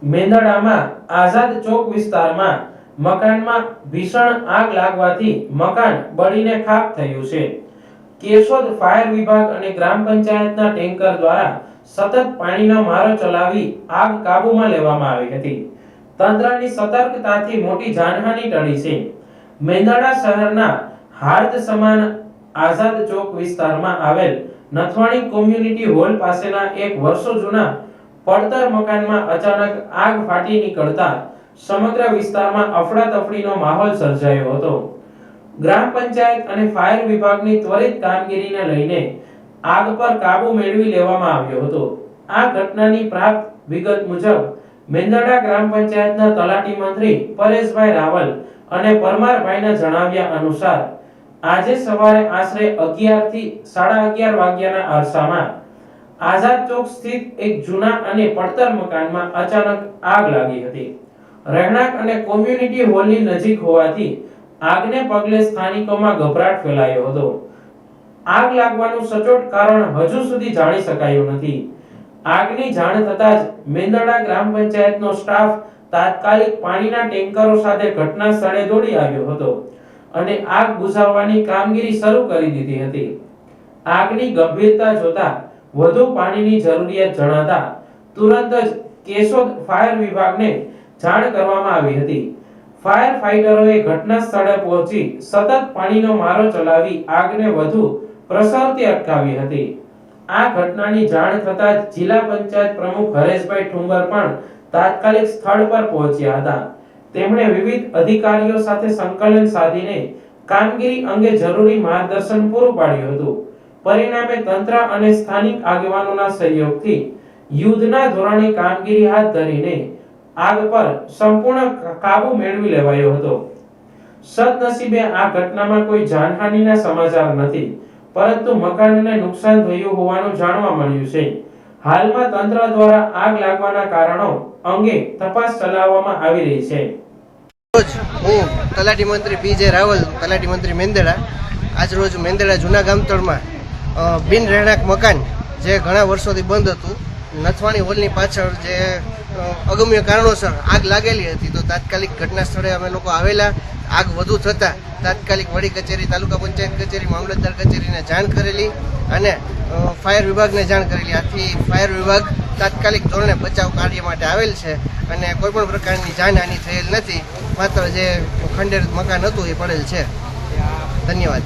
મેંદરડામાં આઝાદ ચોક વિસ્તારમાં મકાનમાં ભીષણ આગ લાગવાથી મકાન બળીને ખાખ થયું છે। કેશોદ ફાયર વિભાગ અને ગ્રામ પંચાયતના ટેન્કર દ્વારા સતત પાણીનો મારો ચલાવી આગ કાબૂમાં લેવામાં આવી હતી। તંત્રની સતર્કતાથી મોટી જાનહાનિ ટળી છે। મેંદરડા શહેરના હાર્દ સમાન આઝાદ ચોક વિસ્તારમાં આવેલ નથવાણી કોમ્યુનિટી હોલ પાસેના એક વર્ષો જૂના પડતર મકાનમાં અચાનક આગ ફાટી નીકળતા સમગ્ર વિસ્તારમાં અફડાતફડીનો માહોલ સર્જાયો હતો। ગ્રામ પંચાયત અને ફાયર વિભાગની ત્વરિત કામગીરીને લઈને આગ પર કાબુ મેળવી લેવામાં આવ્યો હતો। આ ઘટનાની પ્રાપ્ત વિગત મુજબ મેંદરડા ગ્રામ પંચાયતના તલાટી મંત્રી પરેશભાઈ રાવલ અને પરમારભાઈના જણાવ્યા અનુસાર આજે સવારે આશરે 11 થી 11:30 વાગ્યાના અરસામાં આઝાદ ચોક સ્થિત એક જૂના અને પડતર મકાનમાં અચાનક આગ લાગી હતી। રહેણાંક અને કોમ્યુનિટી હોલની નજીક હોવાથી આગને પગલે સ્થાનિકોમાં ગભરાટ ફેલાયો હતો। આગ લાગવાનું સચોટ કારણ હજુ સુધી જાણી શકાયું નથી। આગની જાણ થતાં જ મેંદરડા ગ્રામ પંચાયતનો સ્ટાફ તાત્કાલિક પાણીના ટેન્કરો સાથે ઘટના સ્થળે દોડી આવ્યો હતો અને આગ બુઝાવવાની કામગીરી શરૂ કરી દીધી હતી। આગની ગંભીરતા જોતા વધુ પાણીની જરૂરિયાત જણાતા તુરંત જ કેશોદ ફાયર વિભાગને જાણ કરવામાં આવી હતી। ફાયર ફાઇટરોએ ઘટના સ્થળે પહોંચી સતત પાણીનો મારો ચલાવી આગને વધુ પ્રસરતી અટકાવી હતી। આ ઘટનાની જાણ થતાં જિલ્લા પંચાયત પ્રમુખ હરેશભાઈ ઠુંબર પણ તાત્કાલિક સ્થળ પર પહોંચ્યા હતા। તેમણે વિવિધ અધિકારીઓ સાથે સંકલન સાધીને કામગીરી અંગે જરૂરી માર્ગદર્શન પૂરું પાડ્યું હતું। પરિણામે તંત્ર અને સ્થાનિક આગેવાનોના સહયોગથી યુદ્ધના ધોરણે કામગીરી હાથ ધરીને આગ પર સંપૂર્ણ કાબુ મેળવી લેવાયો હતો। સદનસીબે આ ઘટનામાં કોઈ જાનહાનિના સમાચાર નથી, પરંતુ મકાનને નુકસાન થયું હોવાનું જાણવા મળ્યું છે। હાલમાં તંત્ર દ્વારા આગ લાગવાના કારણો અંગે તપાસ ચલાવવામાં આવી રહી છે। હું તલાટી મંત્રી પીજે રાવલ, તલાટી મંત્રી મેંદરડા। આજ રોજ મેંદરડા જૂના ગામતળમાં બિન રહેણાંક મકાન જે ઘણા વર્ષોથી બંધ હતું, નથવાણી હોલની પાછળ જે અગમ્ય કારણોસર આગ લાગેલી હતી, તો તાત્કાલિક ઘટના સ્થળે અમે લોકો આવેલા। આગ વધુ થતાં તાત્કાલિક વડી કચેરી, તાલુકા પંચાયત કચેરી, મામલતદાર કચેરીને જાણ કરેલી અને ફાયર વિભાગને જાણ કરેલી। આથી ફાયર વિભાગ તાત્કાલિક ધોરણે બચાવ કાર્ય માટે આવેલ છે અને કોઈ પણ પ્રકારની જાનહાનિ થયેલ નથી, માત્ર જે ખંડેર મકાન હતું એ પડેલ છે। ધન્યવાદ।